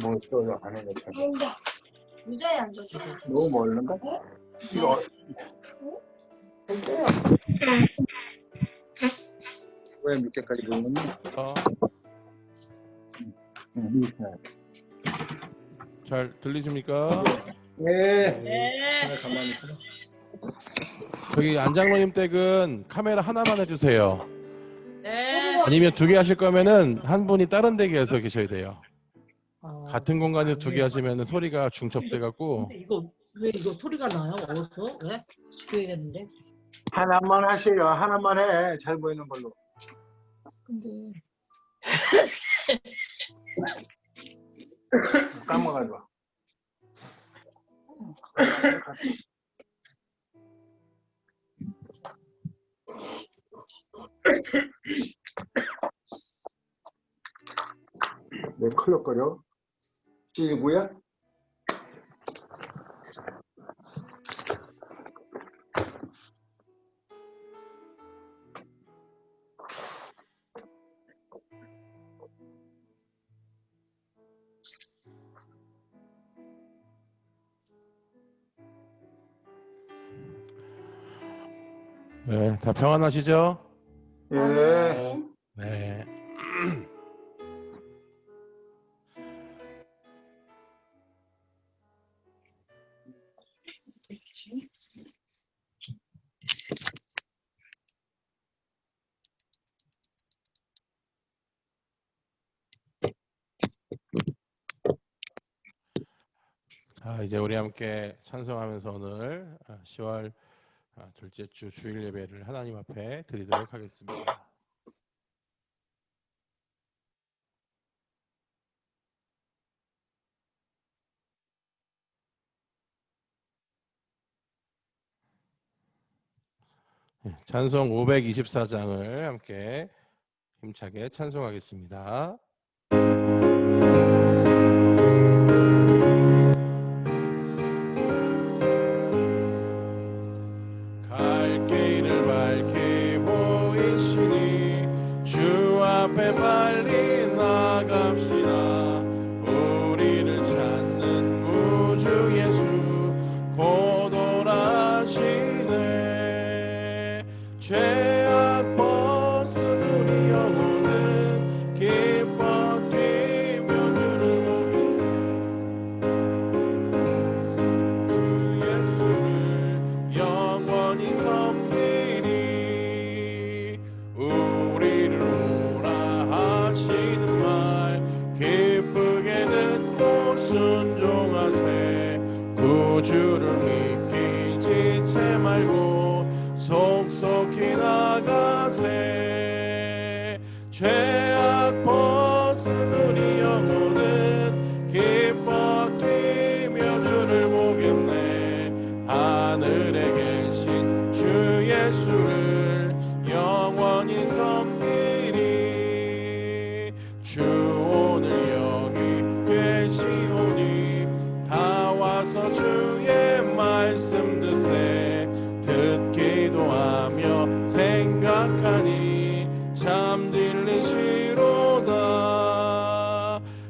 뭐 써요 안 해도 의자에 앉아줘. 너무 멀는가? 이거 왜 밑에까지 보이는 잘 들리십니까? 네. 네. 가만히 있어. 저기 안장로님 댁은 카메라 하나만 해주세요. 네. 아니면 2개 하실 거면은 한 분이 다른 댁에서 계셔야 돼요. 같은 공간에서 2개 하시면 소리가 중첩돼 갖고. 근데 이거 왜 이거 소리가 나요? 어디서? 왜? 지켜야겠는데. 하나만 하세요. 하나만 해. 잘 보이는 걸로. 근데 까먹어가지고. 왜 클럭거려? C9야? 네, 다 평안하시죠? 예. 네. 자, 이제 우리 함께 찬송하면서 오늘 10월 둘째 주 주일 예배를 하나님 앞에 드리도록 하겠습니다. 찬송 524장을 함께 힘차게 찬송하겠습니다. 갈 길을 밝히 보이시니 주 앞에 빨리 나갑시다. 우리를 찾는 구주 예수 곧 오라시네. 죄악 벗은 우리 영혼은 기뻐 뛰며 주를 보게 주 예수를 영원히 섬기리. 우리를 오라 하시는 말 기쁘게 듣고 순종하세. 구주를 믿기 지체 말고 속속히 나가세. 죄악 벗은 우리 영혼은 기뻐 뛰며 주를 보겠네. 하늘에 계신 주 예수를 영원히 섬기리. 주 오늘 여기 계시오니 다 와서 주의 말씀 듣세. 듣기도 하며 생각하니 참 들리시로다.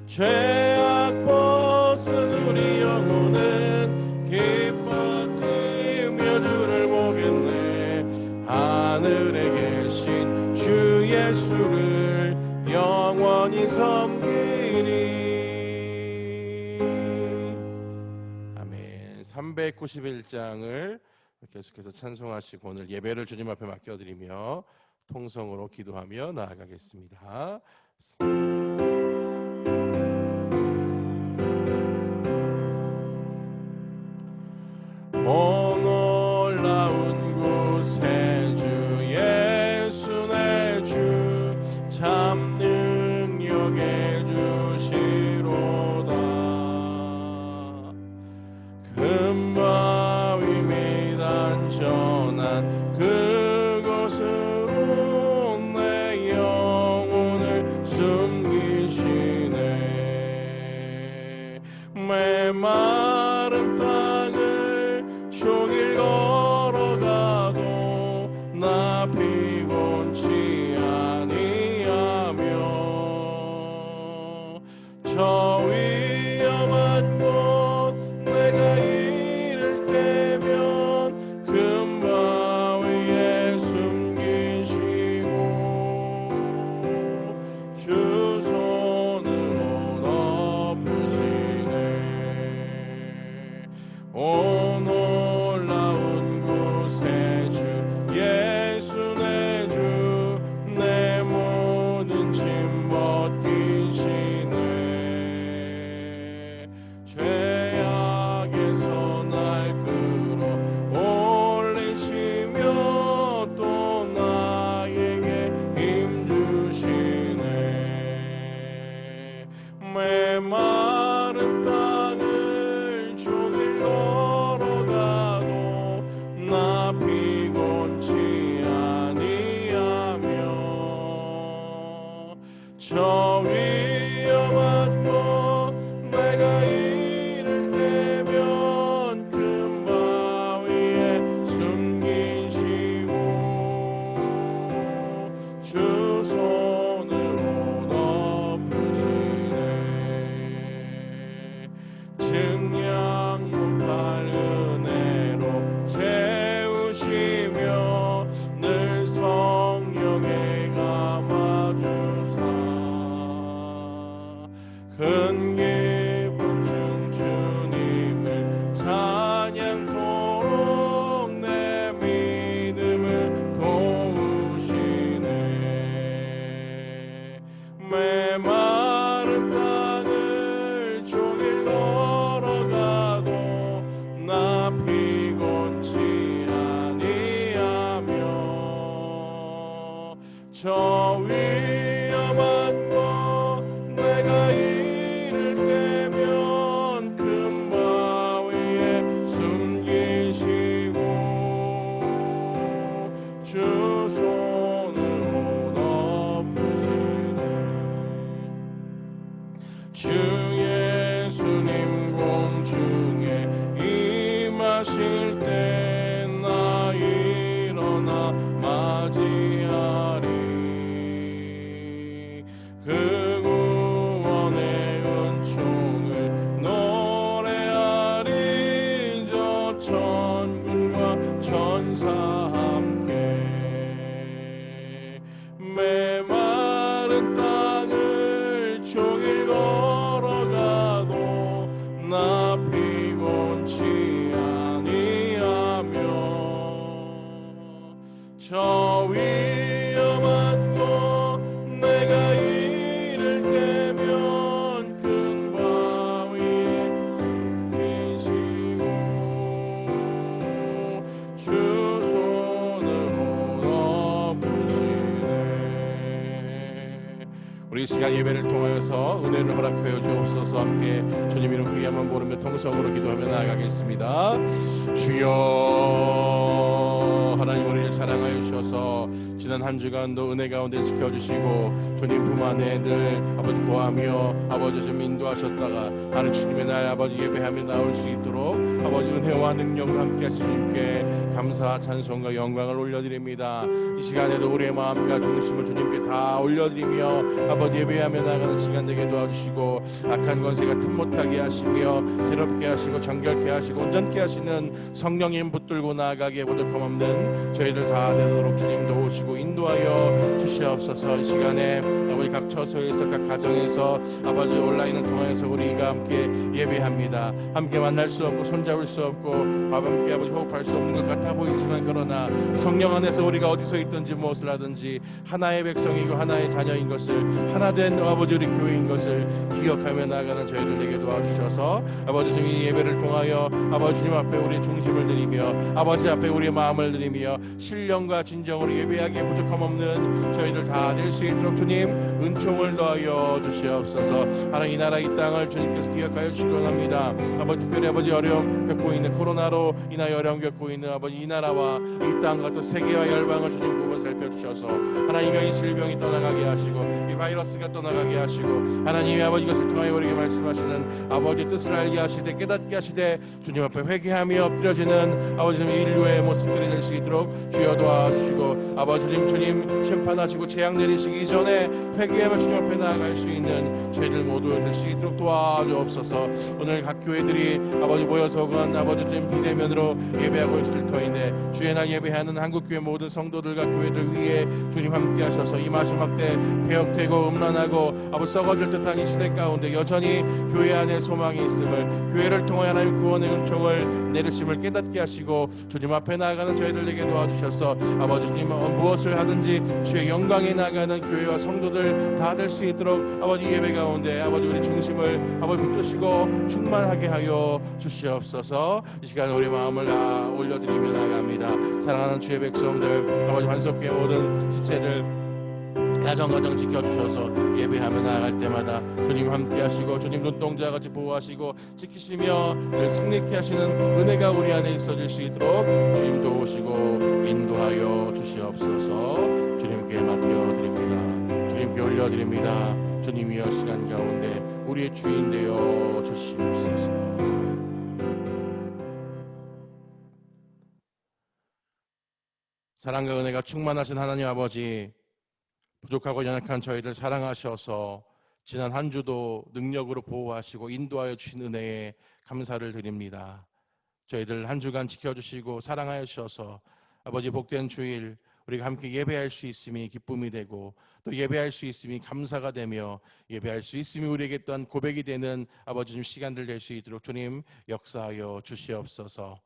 죄악 벗은 우리 영혼은 기뻐 뛰며 주를 보겠네. 하늘에 계신 주 예수를 영원히 섬기리. 아멘. 391장을 계속해서 찬송하시고 오늘 예배를 주님 앞에 맡겨드리며 통성으로 기도하며 나아가겠습니다. 오 놀라운 곳에 주 예수 내 주 참 능력에 주시로다. 금바위 매단 전한 그곳으로 내 영혼을 숨기시네. 메마른 땅을 종일 걸어가도 나 피곤치 아니하며 저 메마른 땅을 종일 걸어가도 나 피곤치 아니하며 저 위험한 곳 내가 이를 때면 큰 바위에 숨기시고 주 손으로 덮으시네. 증량 못할 은혜로 채우시며 늘 성령에 감아주사 큰 기쁨 중 주님을 찬양토록 내 믿음을 도우시네. 메마른 땅을 종일 걸어가도 나 피곤치 아니하며 저 위험한 곳 내가 이를 때면 큰 바위에 숨기시고 주 손으로 덮으시네. 주 예수님 공중에 임하실 때 나 일어나 맞이하리. 그 구원의 은총을 노래하리. 저 천군과 천사 함께 메마른 땅을 종일 걸어가도 나 피곤치 아니하며 저 위험한 곳 내가 이를 때면 큰 바위에 계시고 주 손으로 덮으시네. 우리 이 시간 예배를 통하여서 은혜를 허락하여 주옵소서. 함께 주님 이름 크게 한번 부르며 통성으로 기도하며 나아가겠습니다. 주여, 하나님 우리를 사랑하여 주셔서 지난 한 주간도 은혜 가운데 지켜주시고 주님 품 안에 늘 아버지 고하며 아버지 좀 인도하셨다가 하늘 주님의 날 아버지 예배하며 나올 수 있도록 아버지 은혜와 능력을 함께 하신 주님께 감사 찬송과 영광을 올려드립니다. 이 시간에도 우리의 마음과 중심을 주님께 다 올려드리며 아버지 예배하며 나가는 시간 되게 도와주시고 악한 권세가 틈 못하게 하시며 새롭게 하시고 정결케 하시고 온전케 하시는 성령님 붙들고 나아가기에 부족함 없는 저희들 다 되도록 주님 도우시고 인도하여 주시옵소서. 이 시간에 아버지 각 처소에서 각 가정에서 아버지 온라인을 통해서 우리가 함께 예배합니다. 함께 만날 수 없고 손잡을 수 없고 함께 아버지 호흡할 수 없는 것 같아 보이지만 그러나 성령 안에서 우리가 어디서 있든지 무엇을 하든지 하나의 백성이고 하나의 자녀인 것을 하나된 아버지 우리 교회인 것을 기억하며 나아가는 저희들 되게 도와주셔서 아버지 주님 이 예배를 통하여 아버지 주님 앞에 우리의 중심을 드리며 아버지 앞에 우리의 마음을 드리며 신령과 진정으로 예배하기에 부족함 없는 저희들 다 될 수 있도록 주님 은총을 더하여 주시옵소서. 하나님 이 나라 이 땅을 주님께서 기억하여 주시기 원합니다. 아버지 특별히 아버지 어려움 겪고 있는 코로나로 인하여 어려움 겪고 있는 아버지 이 나라와 이 땅과 또 세계와 열방을 주님 보고 살펴주셔서 하나님의 이 질병이 떠나가게 하시고 이 바이러스가 떠나가게 하시고 하나님의 아버지 이것을 통하여 우리에게 말씀하시는 아버지 뜻을 알게 하시되 깨닫게 하시되 주님 앞에 회개하며 엎드려지는 아버지 인류의 모습들이 될 수 있도록 주여 도와주시고 아버지 주님 심판하시고 재앙 내리시기 전에 회개하며 주님 앞에 나아갈 수 있는 저희들 모두 될 수 있도록 도와주옵소서. 오늘 각 교회들이 아버지 모여서 간 아버지 주님 비대면으로 예배하고 있을 터인데 주의 날 예배하는 한국교회 모든 성도들과 교회들 위해 주님 함께 하셔서 이 마지막 때 폐역되고 음란하고 아버지 썩어질 듯한 이 시대 가운데 여전히 교회 안에 소망이 있음을 교회를 통하여 하나님 구원의 은총을 내리심을 깨닫게 하시고 주님 앞에 나아가는 저희들에게 도와주셔서 아버지 주님 무엇을 하든지 주의 영광에 나아가는 교회와 성도들 다 될 수 있도록 아버지 예배 가운데 아버지 우리 중심을 아버지 붙드시고 충만하게 하여 주시옵소서. 이 시간 우리 마음을 다 올려드리며 나아갑니다. 사랑하는 주의 백성들 아버지 환석교회 모든 지체들 가정가정 지켜주셔서 예배하며 나아갈 때마다 주님 함께하시고 주님 눈동자같이 보호하시고 지키시며 늘 승리케 하시는 은혜가 우리 안에 있어질 수 있도록 주님 도우시고 인도하여 주시옵소서. 주님께 맡겨드립니다. 주님께 올려드립니다. 주님이여 시간 가운데 우리의 주인 되어 주시옵소서. 사랑과 은혜가 충만하신 하나님 아버지, 부족하고 연약한 저희들 사랑하셔서 지난 한 주도 능력으로 보호하시고 인도하여 주신 은혜에 감사를 드립니다. 저희들 한 주간 지켜주시고 사랑하여 주셔서 아버지 복된 주일 우리가 함께 예배할 수 있음이 기쁨이 되고 또 예배할 수 있음이 감사가 되며 예배할 수 있음이 우리에게 또한 고백이 되는 아버지 좀 시간들 될 수 있도록 주님 역사하여 주시옵소서.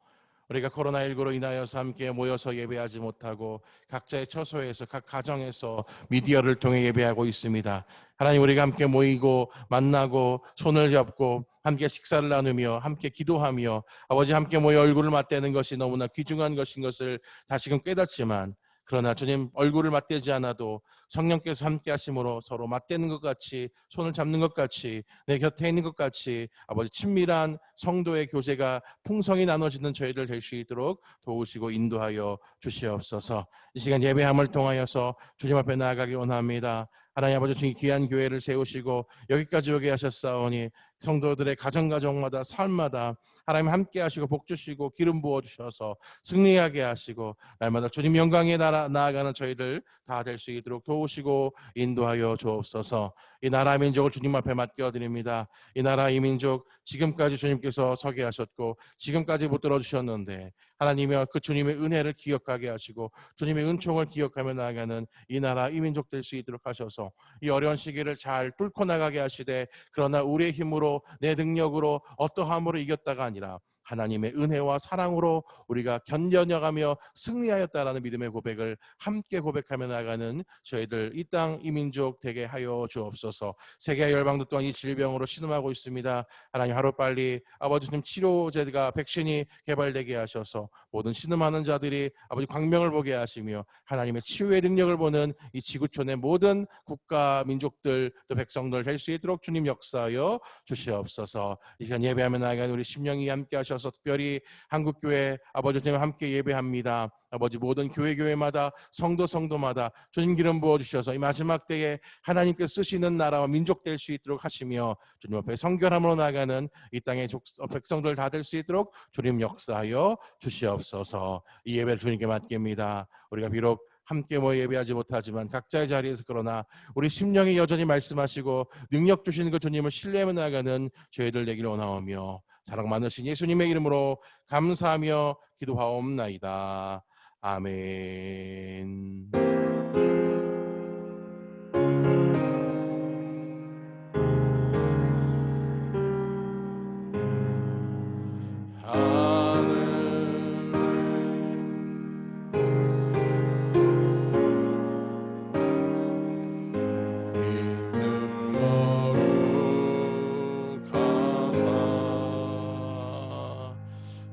우리가 코로나19로 인하여서 함께 모여서 예배하지 못하고 각자의 처소에서 각 가정에서 미디어를 통해 예배하고 있습니다. 하나님, 우리가 함께 모이고 만나고 손을 잡고 함께 식사를 나누며 함께 기도하며 아버지 함께 모여 얼굴을 맞대는 것이 너무나 귀중한 것인 것을 다시금 깨닫지만, 그러나 주님 얼굴을 맞대지 않아도 성령께서 함께 하심으로 서로 맞대는 것 같이, 손을 잡는 것 같이, 내 곁에 있는 것 같이 아버지 친밀한 성도의 교제가 풍성히 나눠지는 저희들 될 수 있도록 도우시고 인도하여 주시옵소서. 이 시간 예배함을 통하여서 주님 앞에 나아가기 원합니다. 하나님 아버지, 주님 귀한 교회를 세우시고 여기까지 오게 하셨사오니 성도들의 가정마다 삶마다 하나님 함께 하시고 복 주시고 기름 부어 주셔서 승리하게 하시고 날마다 주님 영광에 나아가는 저희들 다 될 수 있도록 도우시고 인도하여 주옵소서. 이 나라 민족을 주님 앞에 맡겨드립니다. 이 나라 이 민족 지금까지 주님께서 서게 하셨고 지금까지 못 들어주셨는데 하나님이여 그 주님의 은혜를 기억하게 하시고 주님의 은총을 기억하며 나아가는 이 나라 이 민족 될 수 있도록 하셔서 이 어려운 시기를 잘 뚫고 나가게 하시되, 그러나 우리의 힘으로 내 능력으로 어떠함으로 이겼다가 아니라 하나님의 은혜와 사랑으로 우리가 견뎌내가며 승리하였다라는 믿음의 고백을 함께 고백하며 나가는 저희들 이 땅 이 민족 되게 하여 주옵소서. 세계 열방도 또한 이 질병으로 신음하고 있습니다. 하나님, 하루빨리 아버지 주님 치료제가 백신이 개발되게 하셔서 모든 신음하는 자들이 아버지 광명을 보게 하시며 하나님의 치유의 능력을 보는 이 지구촌의 모든 국가 민족들 또 백성들 될 수 있도록 주님 역사하여 주시옵소서. 이 시간 예배하며 나아가는 우리 심령이 함께 하셔서 특별히 한국교회 아버지 주님 함께 예배합니다. 아버지 모든 교회마다 성도마다 주님 기름 부어주셔서 이 마지막 때에 하나님께 쓰시는 나라와 민족 될 수 있도록 하시며 주님 앞에 성결함으로 나가는 이 땅의 백성들 다 될 수 있도록 주님 역사하여 주시옵소서. 이 예배를 주님께 맡깁니다. 우리가 비록 함께 모여 예배하지 못하지만 각자의 자리에서 그러나 우리 심령이 여전히 말씀하시고 능력 주시는 그 주님을 신뢰하며 나가는 저희들 되기를 원하오며 사랑 많으신 예수님의 이름으로 감사하며 기도하옵나이다. 아멘.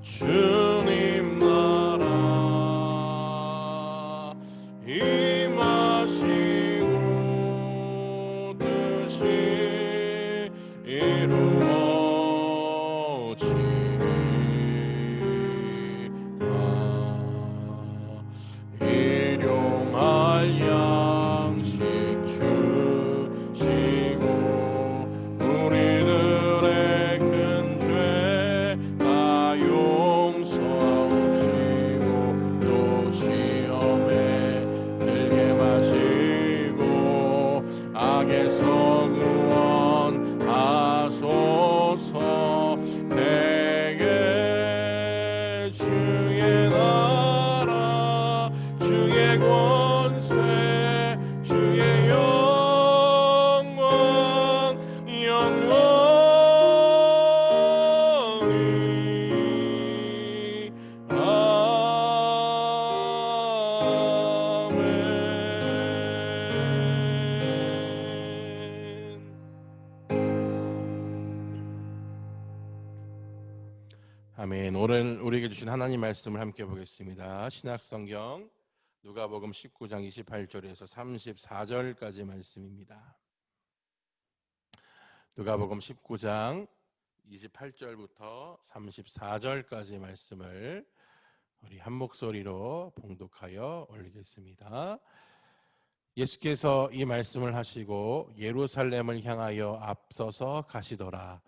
주님 나라 임하시고 뜻이 이루어지리다. 일용할 양식 주시고 우리들의 큰 죄 다 용서하시고 또 시험에 들게 마시고 악에서 구원하소서. 대개 주의 나라 주의 권세 주의 영광 영원히 아멘. 아멘. 오늘 우리에게 주신 하나님 말씀을 함께 보겠습니다. 신약성경 누가복음 19장 28절에서 34절까지 말씀입니다. 누가복음 19장 28절부터 34절까지 말씀을 우리 한 목소리로 봉독하여 올리겠습니다. 예수께서 이 말씀을 하시고 예루살렘을 향하여 앞서서 가시더라.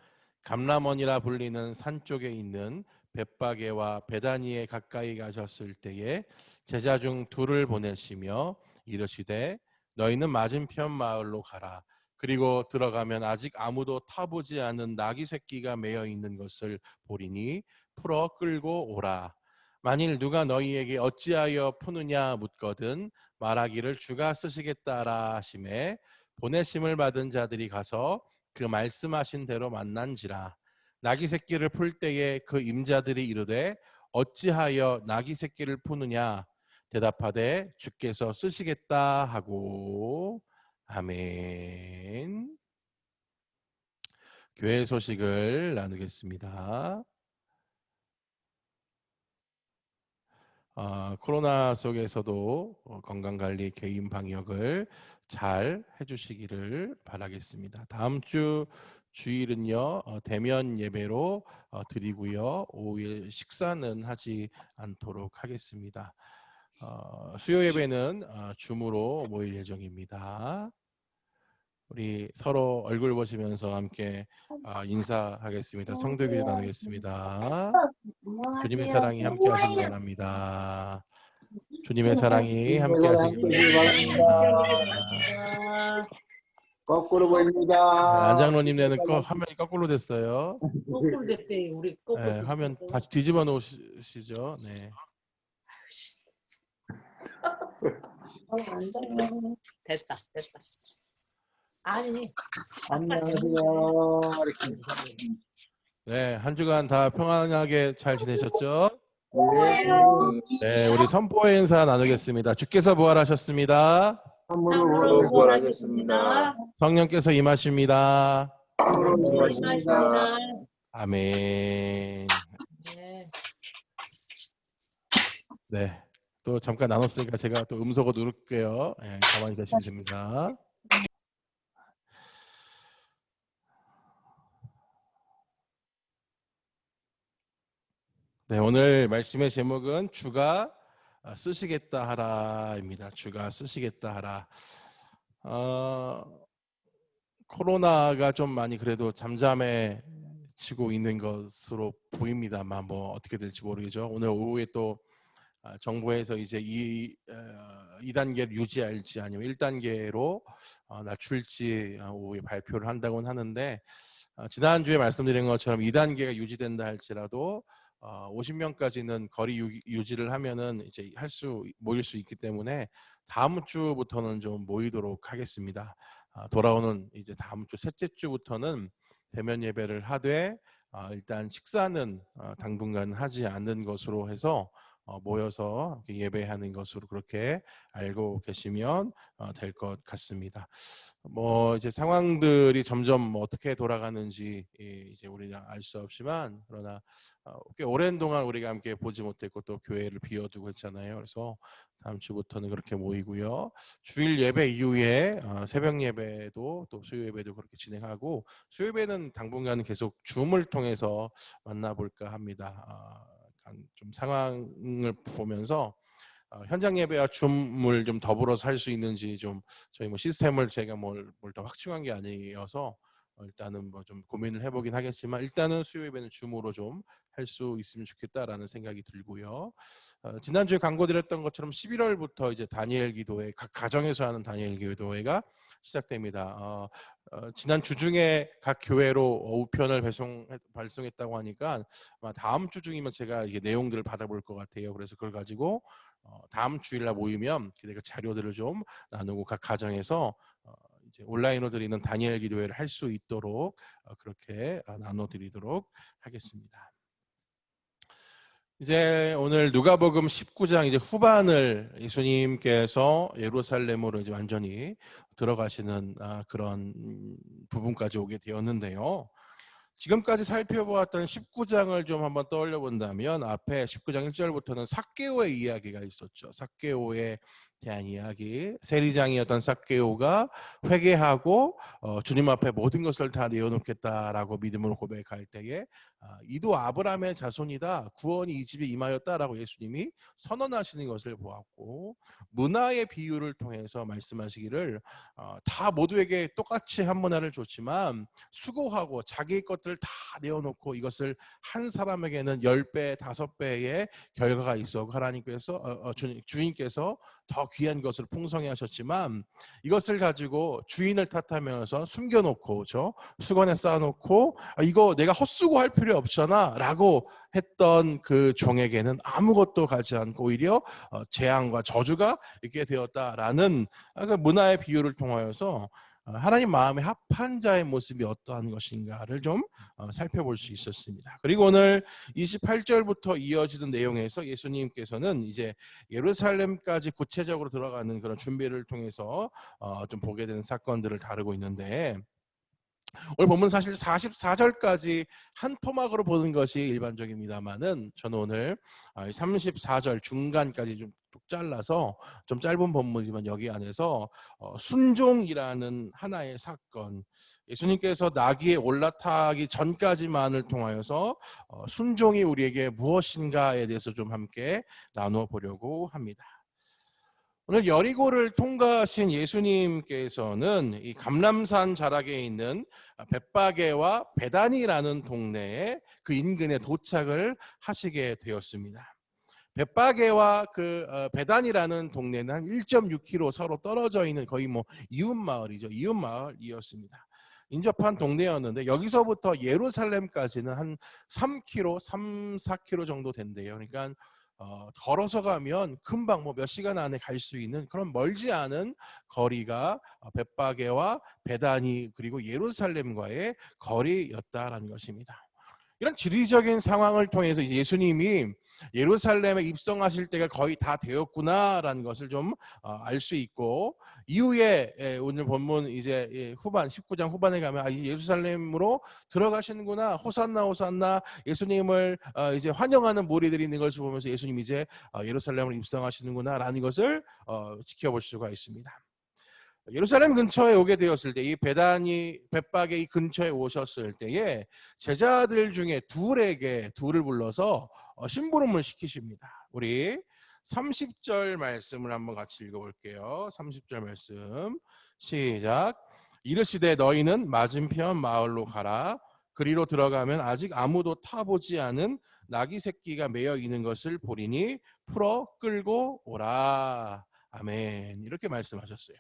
감람원이라 불리는 산 쪽에 있는 벳바게와 베다니에 가까이 가셨을 때에 제자 중 둘을 보내시며 이르시되 너희는 맞은편 마을로 가라. 그리고 들어가면 아직 아무도 타보지 않은 나귀 새끼가 매여 있는 것을 보리니 풀어 끌고 오라. 만일 누가 너희에게 어찌하여 푸느냐 묻거든 말하기를 주가 쓰시겠다라 하시매 보내심을 받은 자들이 가서 그 말씀하신 대로 만난지라. 나귀 새끼를 풀 때에 그 임자들이 이르되 어찌하여 나귀 새끼를 푸느냐 대답하되 주께서 쓰시겠다 하고. 아멘. 교회 소식을 나누겠습니다. 코로나 속에서도 건강관리, 개인 방역을 잘 해주시기를 바라겠습니다. 다음 주 주일은요 대면 예배로 드리고요, 오후에 식사는 하지 않도록 하겠습니다. 수요 예배는 줌으로 모일 예정입니다. 우리 서로 얼굴 보시면서 함께 인사하겠습니다. 성도기도 나누겠습니다. 주님의 사랑이 함께 하시기 바랍니다. 주님의 사랑이 함께 하시기 바랍니다. 거꾸로 보입니다. 안장로님 내는 화면이 거꾸로 됐어요. 거꾸로 됐대. 우리 거꾸로. 네, 화면 다시 뒤집어 놓으시죠. 네. 됐다. 아니. 안녕하세요. 네, 한 주간 다 평안하게 잘 지내셨죠? 네, 우리 선포의 인사 나누겠습니다. 주께서 부활하셨습니다. 참으로 부활하셨습니다. 성령께서 임하십니다. 참으로 부활하셨습니다. 아멘. 네. 네, 또 잠깐 나눴으니까 제가 또 음소거 누를게요. 네, 가만히 계시면 됩니다. 네, 오늘 말씀의 제목은 주가 쓰시겠다 하라입니다. 주가 쓰시겠다 하라. 코로나가 좀 많이 그래도 잠잠해지고 있는 것으로 보입니다만 뭐 어떻게 될지 모르겠죠. 오늘 오후에 또 정부에서 이제 2단계를 유지할지 아니면 1단계로 낮출지 오후에 발표를 한다고는 하는데, 지난주에 말씀드린 것처럼 2단계가 유지된다 할지라도 50명까지는 거리 유지를 하면은 이제 모일 수 있기 때문에 다음 주부터는 좀 모이도록 하겠습니다. 돌아오는 이제 다음 주 셋째 주부터는 대면 예배를 하되 일단 식사는 당분간 하지 않는 것으로 해서 모여서 예배하는 것으로 그렇게 알고 계시면 될 것 같습니다. 뭐 이제 상황들이 점점 어떻게 돌아가는지 이제 우리가 알 수 없지만, 그러나 꽤 오랜 동안 우리가 함께 보지 못했고 또 교회를 비워두고 했잖아요. 그래서 다음 주부터는 그렇게 모이고요. 주일 예배 이후에 새벽 예배도 또 수요 예배도 그렇게 진행하고, 수요 예배는 당분간 계속 줌을 통해서 만나볼까 합니다. 좀 상황을 보면서 현장 예배와 줌을 좀 더불어서 할 수 있는지 좀 저희 뭐 시스템을 제가 뭘 더 확충한 게 아니어서 일단은 뭐 좀 고민을 해보긴 하겠지만, 일단은 수요 예배는 줌으로 좀 할 수 있으면 좋겠다라는 생각이 들고요. 지난주에 광고드렸던 것처럼 11월부터 이제 다니엘 기도회, 각 가정에서 하는 다니엘 기도회가 시작됩니다. 지난 주 중에 각 교회로 우편을 발송했다고 하니까 아마 다음 주 중이면 제가 이게 내용들을 받아볼 것 같아요. 그래서 그걸 가지고 다음 주일날 모이면 그 자료들을 좀 나누고 각 가정에서 이제 온라인으로 드리는 다니엘 기도회를 할 수 있도록 그렇게 나눠드리도록 하겠습니다. 이제 오늘 누가복음 19장 이제 후반을 예수님께서 예루살렘으로 이제 완전히 들어가시는 그런 부분까지 오게 되었는데요. 지금까지 살펴보았던 19장을 좀 한번 떠올려 본다면 앞에 19장 1절부터는 삭개오의 이야기가 있었죠. 삭개오에 대한 이야기. 세리장이었던 삭개오가 회개하고 주님 앞에 모든 것을 다 내어놓겠다라고 믿음으로 고백할 때에 이도 아브라함의 자손이다. 구원이 이 집에 임하였다라고 예수님이 선언하시는 것을 보았고, 문화의 비유를 통해서 말씀하시기를 다 모두에게 똑같이 한 문화를 줬지만 수고하고 자기의 것들을 다 내어놓고 이것을 한 사람에게는 10배, 5배의 결과가 있어 하나님께서 주인께서 더 귀한 것을 풍성히 하셨지만 이것을 가지고 주인을 탓하면서 숨겨놓고 수건에 쌓아놓고 이거 내가 헛수고 할 필요 없잖아 라고 했던 그 종에게는 아무것도 가지 않고 오히려 재앙과 저주가 있게 되었다라는 그 문화의 비유를 통하여서 하나님 마음에 합한 자의 모습이 어떠한 것인가를 좀 살펴볼 수 있었습니다. 그리고 오늘 28절부터 이어지는 내용에서 예수님께서는 이제 예루살렘까지 구체적으로 들어가는 그런 준비를 통해서 좀 보게 되는 사건들을 다루고 있는데, 오늘 본문 사실 44절까지 한 토막으로 보는 것이 일반적입니다만은 저는 오늘 34절 중간까지 좀 뚝 잘라서 좀 짧은 본문이지만 여기 안에서 순종이라는 하나의 사건, 예수님께서 나귀에 올라타기 전까지만을 통하여서 순종이 우리에게 무엇인가에 대해서 좀 함께 나누어 보려고 합니다. 오늘 여리고를 통과하신 예수님께서는 이 감람산 자락에 있는 벳바게와 베다니라는 동네에 그 인근에 도착을 하시게 되었습니다. 벳바게와 그 베다니라는 동네는 한 1.6km 서로 떨어져 있는 거의 이웃 마을이죠. 이웃 마을이었습니다. 인접한 동네였는데 여기서부터 예루살렘까지는 한 3km, 4km 정도 된대요. 그러니까 걸어서 가면 금방 몇 시간 안에 갈 수 있는 그런 멀지 않은 거리가 벳바게와 베다니 그리고 예루살렘과의 거리였다라는 것입니다. 이런 지리적인 상황을 통해서 이제 예수님이 예루살렘에 입성하실 때가 거의 다 되었구나라는 것을 좀 알 수 있고, 이후에 오늘 본문 이제 후반 19장 후반에 가면 이제 예루살렘으로 들어가시는구나, 호산나 호산나, 예수님을 이제 환영하는 무리들이 있는 것을 보면서 예수님이 이제 예루살렘으로 입성하시는구나라는 것을 지켜볼 수가 있습니다. 예루살렘 근처에 오게 되었을 때 이 베다니 벳바게 이 근처에 오셨을 때에 제자들 중에 둘을 불러서 심부름을 시키십니다. 우리 30절 말씀을 한번 같이 읽어볼게요. 30절 말씀 시작. 이르시되 너희는 맞은편 마을로 가라. 그리로 들어가면 아직 아무도 타보지 않은 나귀 새끼가 매여 있는 것을 보리니 풀어 끌고 오라. 아멘. 이렇게 말씀하셨어요.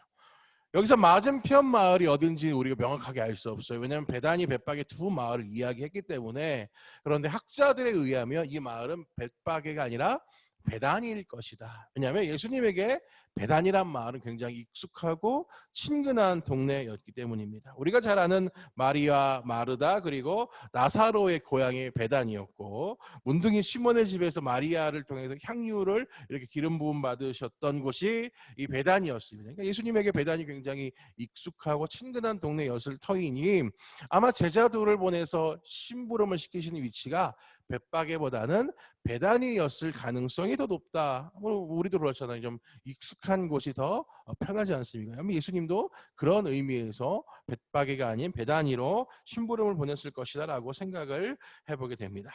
여기서 맞은편 마을이 어딘지 우리가 명확하게 알 수 없어요. 왜냐하면 베다니, 벳바게 두 마을을 이야기했기 때문에. 그런데 학자들에 의하면 이 마을은 벳바게가 아니라 베다니일 것이다. 왜냐하면 예수님에게 베다니란 마을은 굉장히 익숙하고 친근한 동네였기 때문입니다. 우리가 잘 아는 마리아, 마르다 그리고 나사로의 고향이 베다니였고, 문둥이 시몬의 집에서 마리아를 통해서 향유를 이렇게 기름 부음 받으셨던 곳이 이 베다니였습니다. 그러니까 예수님에게 베다니 굉장히 익숙하고 친근한 동네였을 터이니 아마 제자들을 보내서 심부름을 시키시는 위치가 벳바게보다는 베다니였을 가능성이 더 높다. 우리도 그렇잖아요. 좀 익숙한 곳이 더 편하지 않습니까? 예수님도 그런 의미에서 벳바게가 아닌 베다니로 심부름을 보냈을 것이다라고 생각을 해보게 됩니다.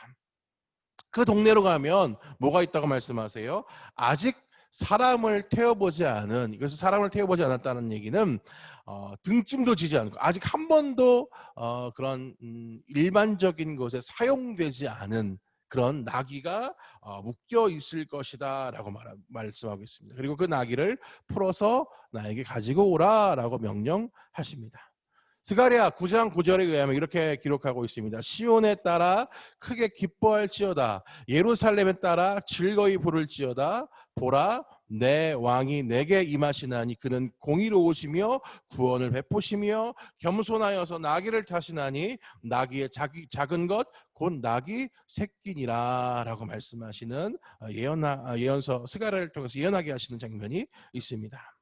그 동네로 가면 뭐가 있다고 말씀하세요? 아직 사람을 태워보지 않은, 이것을 사람을 태워보지 않았다는 얘기는 등짐도 지지 않고 아직 한 번도 그런 일반적인 것에 사용되지 않은 그런 나귀가 묶여 있을 것이다 라고 말씀하고 있습니다. 그리고 그 나귀를 풀어서 나에게 가지고 오라 라고 명령하십니다. 스가랴 9장 9절에 의하면 이렇게 기록하고 있습니다. 시온에 따라 크게 기뻐할지어다. 예루살렘에 따라 즐거이 부를지어다. 보라, 내 왕이 내게 임하시나니 그는 공의로우시며 구원을 베푸시며 겸손하여서 나귀를 타시나니 나귀의 작은 것 곧 나귀 새끼니라 라고 말씀하시는 예언서 스가랴를 통해서 예언하게 하시는 장면이 있습니다.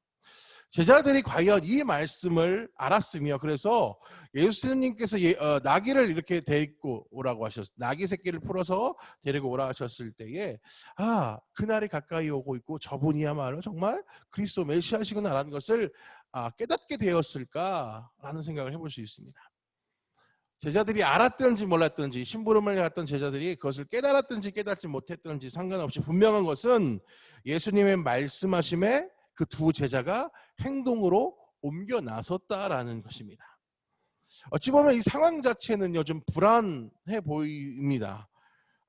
제자들이 과연 이 말씀을 알았으며 그래서 예수님께서 나귀를 이렇게 데리고 오라고 하셨어요. 나귀 새끼를 풀어서 데리고 오라 하셨을 때에 그날이 가까이 오고 있고 저분이야말로 정말 그리스도 메시아시구나라는 것을 깨닫게 되었을까라는 생각을 해볼 수 있습니다. 제자들이 알았든지 몰랐든지 심부름을 갔던 제자들이 그것을 깨달았든지 깨닫지 못했든지 상관없이 분명한 것은 예수님의 말씀하심에 그 두 제자가 행동으로 옮겨 나섰다라는 것입니다. 어찌 보면 이 상황 자체는요 좀 불안해 보입니다.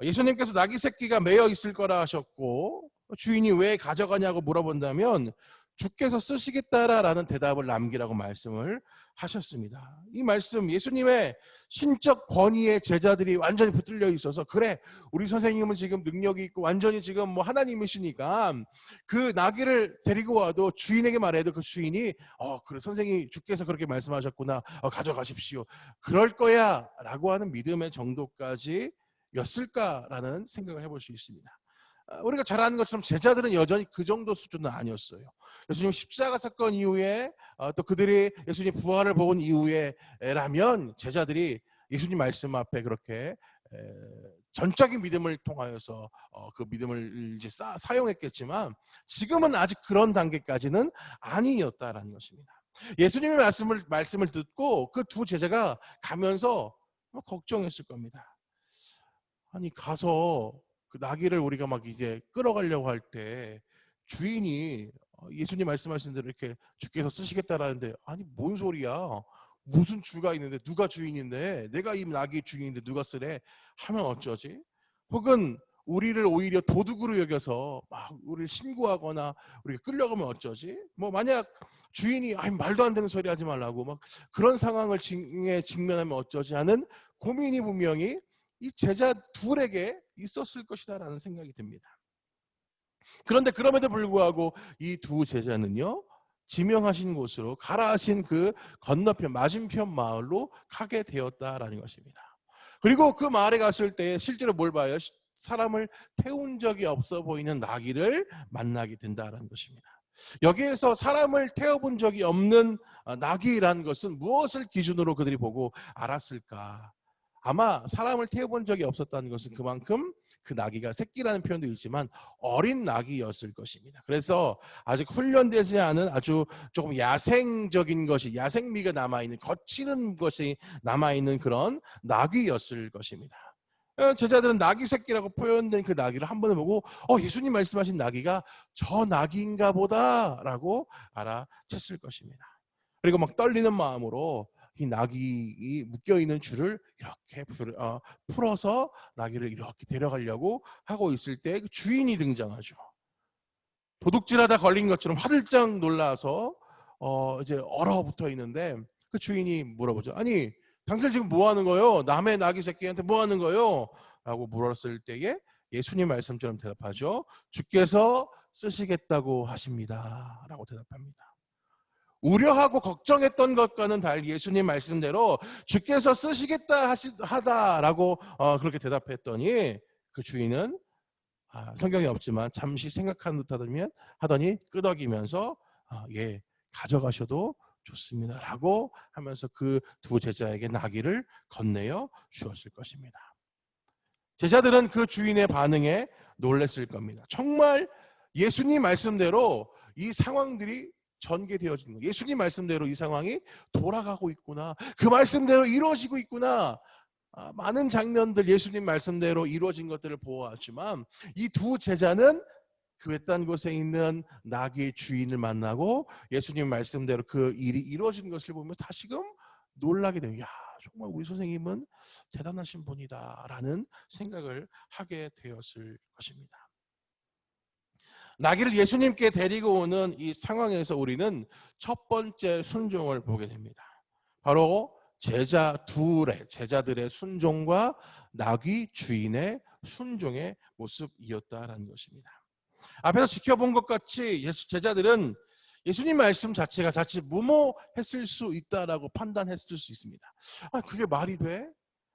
예수님께서 나귀 새끼가 매여 있을 거라 하셨고 주인이 왜 가져가냐고 물어본다면 주께서 쓰시겠다라는 대답을 남기라고 말씀을 하셨습니다. 이 말씀 예수님의 신적 권위에 제자들이 완전히 붙들려 있어서 그래 우리 선생님은 지금 능력이 있고 완전히 지금 뭐 하나님이시니까 그 나귀를 데리고 와도 주인에게 말해도 그 주인이 그래 선생님 주께서 그렇게 말씀하셨구나 가져가십시오 그럴 거야 라고 하는 믿음의 정도까지 였을까라는 생각을 해볼 수 있습니다. 우리가 잘 아는 것처럼 제자들은 여전히 그 정도 수준은 아니었어요. 예수님 십자가 사건 이후에 또 그들이 예수님 부활을 본 이후에라면 제자들이 예수님 말씀 앞에 그렇게 전적인 믿음을 통하여서 그 믿음을 이제 사용했겠지만 지금은 아직 그런 단계까지는 아니었다라는 것입니다. 예수님의 말씀을 듣고 그 두 제자가 가면서 걱정했을 겁니다. 아니 가서 그 나귀를 우리가 막 이제 끌어가려고 할 때 주인이 예수님 말씀하신 대로 이렇게 주께서 쓰시겠다라는데 아니 뭔 소리야? 무슨 주가 있는데 누가 주인인데 내가 이 나귀의 주인인데 누가 쓰래? 하면 어쩌지? 혹은 우리를 오히려 도둑으로 여겨서 막 우리를 신고하거나 우리가 끌려가면 어쩌지? 뭐 만약 주인이 말도 안 되는 소리 하지 말라고 막 그런 상황을 직면하면 어쩌지 하는 고민이 분명히 이 제자 둘에게 있었을 것이다라는 생각이 듭니다. 그런데 그럼에도 불구하고 이 두 제자는요 지명하신 곳으로 가라 하신 그 건너편 맞은편 마을로 가게 되었다라는 것입니다. 그리고 그 마을에 갔을 때 실제로 뭘 봐요? 사람을 태운 적이 없어 보이는 나귀를 만나게 된다라는 것입니다. 여기에서 사람을 태워본 적이 없는 나귀라는 것은 무엇을 기준으로 그들이 보고 알았을까? 아마 사람을 태워본 적이 없었다는 것은 그만큼 그 나귀가 새끼라는 표현도 있지만 어린 나귀였을 것입니다. 그래서 아직 훈련되지 않은 아주 조금 야생적인 것이 야생미가 남아있는 거치는 것이 남아있는 그런 나귀였을 것입니다. 제자들은 나귀 새끼라고 표현된 그 나귀를 한 번에 보고 예수님 말씀하신 나귀가 저 나귀인가 보다라고 알아챘을 것입니다. 그리고 막 떨리는 마음으로 이 나귀 묶여있는 줄을 이렇게 풀어서 나귀를 이렇게 데려가려고 하고 있을 때 그 주인이 등장하죠. 도둑질하다 걸린 것처럼 화들짝 놀라서 이제 얼어붙어 있는데 그 주인이 물어보죠. 아니 당신 지금 뭐 하는 거요? 남의 나귀 새끼한테 뭐 하는 거요? 라고 물었을 때에 예수님 말씀처럼 대답하죠. 주께서 쓰시겠다고 하십니다 라고 대답합니다. 우려하고 걱정했던 것과는 달리 예수님 말씀대로 주께서 쓰시겠다 하다라고 그렇게 대답했더니 그 주인은 성경에 없지만 잠시 생각한 듯 하더니 끄덕이면서 예 가져가셔도 좋습니다 라고 하면서 그 두 제자에게 나귀를 건네어 주었을 것입니다. 제자들은 그 주인의 반응에 놀랐을 겁니다. 정말 예수님 말씀대로 이 상황들이 전개되어지는 거예요. 예수님 말씀대로 이 상황이 돌아가고 있구나. 그 말씀대로 이루어지고 있구나. 많은 장면들 예수님 말씀대로 이루어진 것들을 보았지만 이 두 제자는 그 외딴 곳에 있는 나귀의 주인을 만나고 예수님 말씀대로 그 일이 이루어진 것을 보면서 다시금 놀라게 돼요. 야, 정말 우리 선생님은 대단하신 분이다 라는 생각을 하게 되었을 것입니다. 나귀를 예수님께 데리고 오는 이 상황에서 우리는 첫 번째 순종을 보게 됩니다. 바로 제자들의 순종과 나귀 주인의 순종의 모습이었다라는 것입니다. 앞에서 지켜본 것 같이 제자들은 예수님 말씀 자체가 자칫 무모했을 수 있다라고 판단했을 수 있습니다. 그게 말이 돼?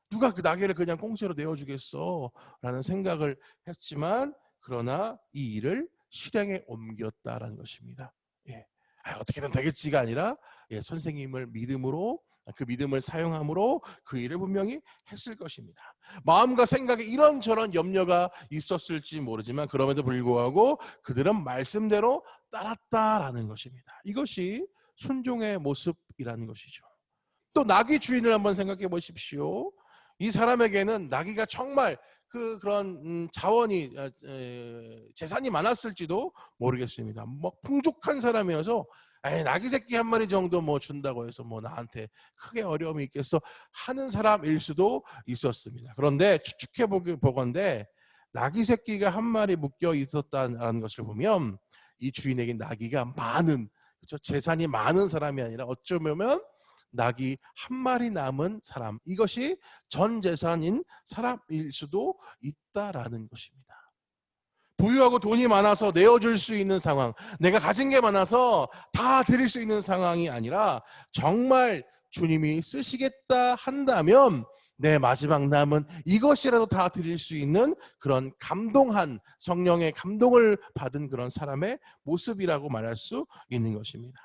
누가 그 나귀를 그냥 공짜로 내어주겠어? 라는 생각을 했지만 그러나 이 일을 실행에 옮겼다라는 것입니다. 예. 어떻게든 되겠지가 아니라 선생님을 믿음으로 그 믿음을 사용함으로 그 일을 분명히 했을 것입니다. 마음과 생각에 이런저런 염려가 있었을지 모르지만 그럼에도 불구하고 그들은 말씀대로 따랐다라는 것입니다. 이것이 순종의 모습이라는 것이죠. 또 나귀 주인을 한번 생각해 보십시오. 이 사람에게는 나귀가 정말 그런 자원이 재산이 많았을지도 모르겠습니다. 뭐 풍족한 사람이어서 나귀 새끼 한 마리 정도 뭐 준다고 해서 뭐 나한테 크게 어려움이 있겠어 하는 사람일 수도 있었습니다. 그런데 추측해 보건대 나귀 새끼가 한 마리 묶여 있었다는 것을 보면 이 주인에게 나귀가 많은, 그렇죠? 재산이 많은 사람이 아니라 어쩌면 나귀 한 마리 남은 사람, 이것이 전 재산인 사람일 수도 있다라는 것입니다. 부유하고 돈이 많아서 내어줄 수 있는 상황, 내가 가진 게 많아서 다 드릴 수 있는 상황이 아니라 정말 주님이 쓰시겠다 한다면 내 마지막 남은 이것이라도 다 드릴 수 있는 그런 감동한, 성령의 감동을 받은 그런 사람의 모습이라고 말할 수 있는 것입니다.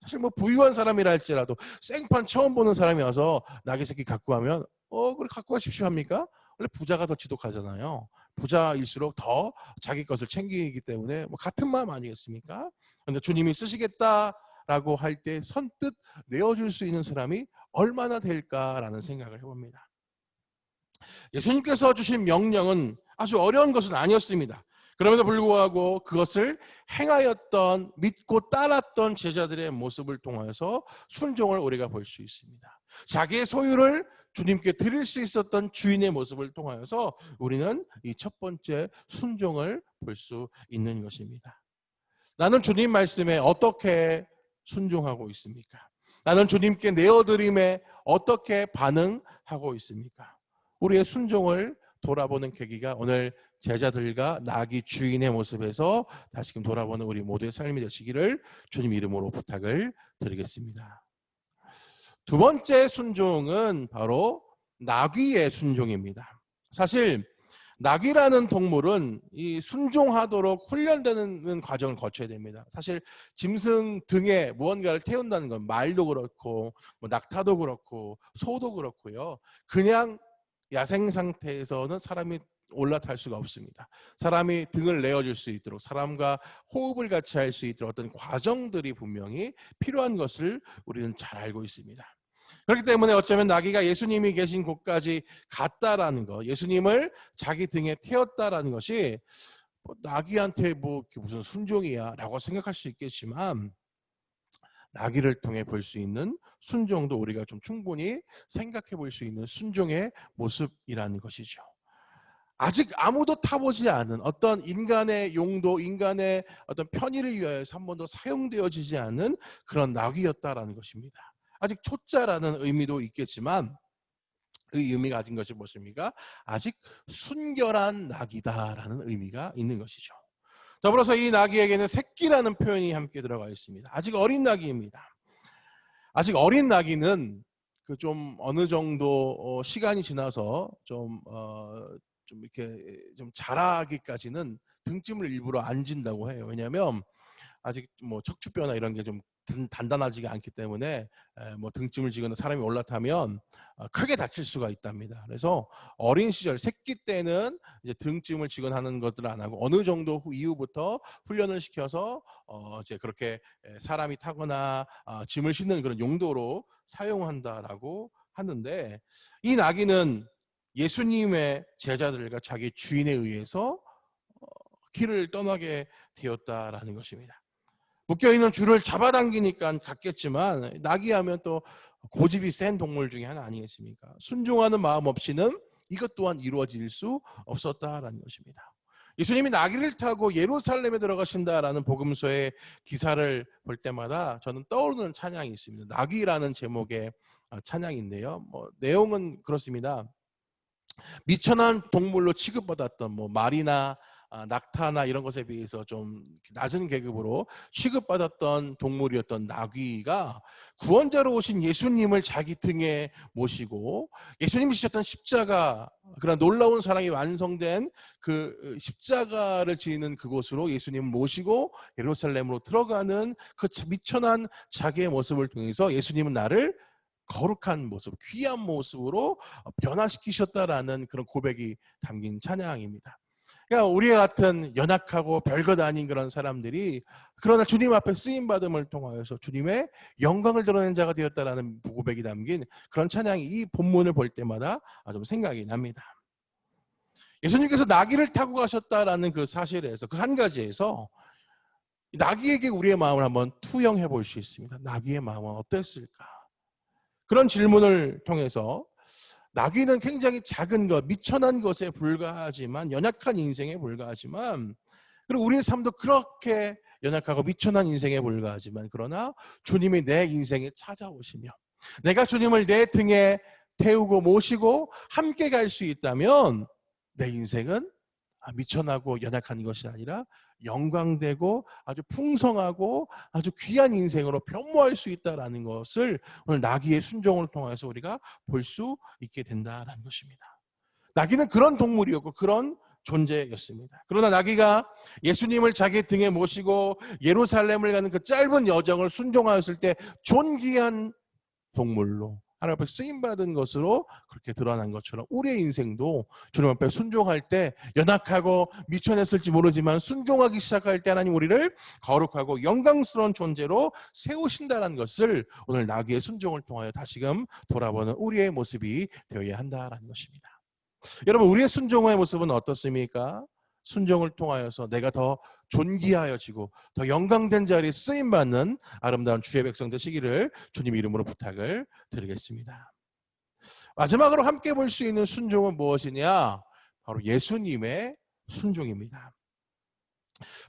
사실 뭐 부유한 사람이라 할지라도 생판 처음 보는 사람이 와서 나귀 새끼 갖고 가면 그래 갖고 가십시오 합니까? 원래 부자가 더 지독하잖아요. 부자일수록 더 자기 것을 챙기기 때문에 뭐 같은 마음 아니겠습니까? 그런데 주님이 쓰시겠다라고 할 때 선뜻 내어줄 수 있는 사람이 얼마나 될까라는 생각을 해봅니다. 예수님께서 주신 명령은 아주 어려운 것은 아니었습니다. 그럼에도 불구하고 그것을 행하였던, 믿고 따랐던 제자들의 모습을 통해서 순종을 우리가 볼 수 있습니다. 자기의 소유를 주님께 드릴 수 있었던 주인의 모습을 통하여서 우리는 이 첫 번째 순종을 볼 수 있는 것입니다. 나는 주님 말씀에 어떻게 순종하고 있습니까? 나는 주님께 내어드림에 어떻게 반응하고 있습니까? 우리의 순종을 돌아보는 계기가 오늘 제자들과 나귀 주인의 모습에서 다시금 돌아보는 우리 모두의 삶이 되시기를 주님 이름으로 부탁을 드리겠습니다. 두 번째 순종은 바로 나귀의 순종입니다. 사실 나귀라는 동물은 이 순종하도록 훈련되는 과정을 거쳐야 됩니다. 사실 짐승 등에 무언가를 태운다는 건 말도 그렇고 뭐 낙타도 그렇고 소도 그렇고요. 그냥 야생 상태에서는 사람이 올라탈 수가 없습니다. 사람이 등을 내어줄 수 있도록, 사람과 호흡을 같이 할 수 있도록 어떤 과정들이 분명히 필요한 것을 우리는 잘 알고 있습니다. 그렇기 때문에 어쩌면 나귀가 예수님이 계신 곳까지 갔다라는 것, 예수님을 자기 등에 태웠다라는 것이 나귀한테 뭐 무슨 순종이야 라고 생각할 수 있겠지만, 나귀를 통해 볼 수 있는 순종도 우리가 좀 충분히 생각해 볼 수 있는 순종의 모습이라는 것이죠. 아직 아무도 타보지 않은 어떤 인간의 용도, 인간의 어떤 편의를 위하여서 한 번도 사용되어지지 않은 그런 나귀였다라는 것입니다. 아직 초짜라는 의미도 있겠지만 그 의미가 가진 것이 무엇입니까? 아직 순결한 나귀다라는 의미가 있는 것이죠. 더불어서 이 나귀에게는 새끼라는 표현이 함께 들어가 있습니다. 아직 어린 나귀입니다. 아직 어린 나귀는 그 좀 어느 정도 시간이 지나서 좀 이렇게 좀 자라기까지는 등짐을 일부러 안 진다고 해요. 왜냐하면 아직 뭐 척추뼈나 이런 게 좀 단단하지가 않기 때문에 뭐 등짐을 지거나 사람이 올라타면 크게 다칠 수가 있답니다. 그래서 어린 시절 새끼 때는 이제 등짐을 지거나 하는 것들을 안 하고 어느 정도 이후부터 훈련을 시켜서 이제 그렇게 사람이 타거나 짐을 싣는 그런 용도로 사용한다라고 하는데, 이 나귀는 예수님의 제자들과 자기 주인에 의해서 길을 떠나게 되었다라는 것입니다. 묶여있는 줄을 잡아당기니까 갔겠지만 나귀하면 또 고집이 센 동물 중에 하나 아니겠습니까? 순종하는 마음 없이는 이것 또한 이루어질 수 없었다라는 것입니다. 예수님이 나귀를 타고 예루살렘에 들어가신다라는 복음서의 기사를 볼 때마다 저는 떠오르는 찬양이 있습니다. 나귀라는 제목의 찬양인데요. 뭐 내용은 그렇습니다. 미천한 동물로 취급받았던 뭐 말이나 낙타나 이런 것에 비해서 좀 낮은 계급으로 취급받았던 동물이었던 나귀가 구원자로 오신 예수님을 자기 등에 모시고 예수님이 지셨던 십자가, 그런 놀라운 사랑이 완성된 그 십자가를 지는 그곳으로 예수님을 모시고 예루살렘으로 들어가는 그 미천한 자기의 모습을 통해서 예수님은 나를 거룩한 모습, 귀한 모습으로 변화시키셨다라는 그런 고백이 담긴 찬양입니다. 그러니까 우리 같은 연약하고 별것 아닌 그런 사람들이 그러나 주님 앞에 쓰임받음을 통하여서 주님의 영광을 드러낸 자가 되었다라는 고백이 담긴 그런 찬양이 이 본문을 볼 때마다 좀 생각이 납니다. 예수님께서 나귀를 타고 가셨다라는 그 사실에서 그 한 가지에서 나귀에게 우리의 마음을 한번 투영해 볼 수 있습니다. 나귀의 마음은 어땠을까? 그런 질문을 통해서 나귀는 굉장히 작은 것, 미천한 것에 불과하지만, 연약한 인생에 불과하지만, 그리고 우리의 삶도 그렇게 연약하고 미천한 인생에 불과하지만, 그러나 주님이 내 인생에 찾아오시며 내가 주님을 내 등에 태우고 모시고 함께 갈 수 있다면 내 인생은 미천하고 연약한 것이 아니라 영광되고 아주 풍성하고 아주 귀한 인생으로 변모할 수 있다는 것을 오늘 나귀의 순종을 통해서 우리가 볼 수 있게 된다는 것입니다. 나귀는 그런 동물이었고 그런 존재였습니다. 그러나 나귀가 예수님을 자기 등에 모시고 예루살렘을 가는 그 짧은 여정을 순종하였을 때 존귀한 동물로 하나님 앞에 쓰임받은 것으로 그렇게 드러난 것처럼 우리의 인생도 주님 앞에 순종할 때 연약하고 미천했을지 모르지만 순종하기 시작할 때 하나님 우리를 거룩하고 영광스러운 존재로 세우신다는 것을 오늘 나귀의 순종을 통하여 다시금 돌아보는 우리의 모습이 되어야 한다는 것입니다. 여러분, 우리의 순종의 모습은 어떻습니까? 순종을 통하여서 내가 더 존귀하여지고 더 영광된 자리에 쓰임받는 아름다운 주의 백성 되시기를 주님 이름으로 부탁을 드리겠습니다. 마지막으로 함께 볼 수 있는 순종은 무엇이냐? 바로 예수님의 순종입니다.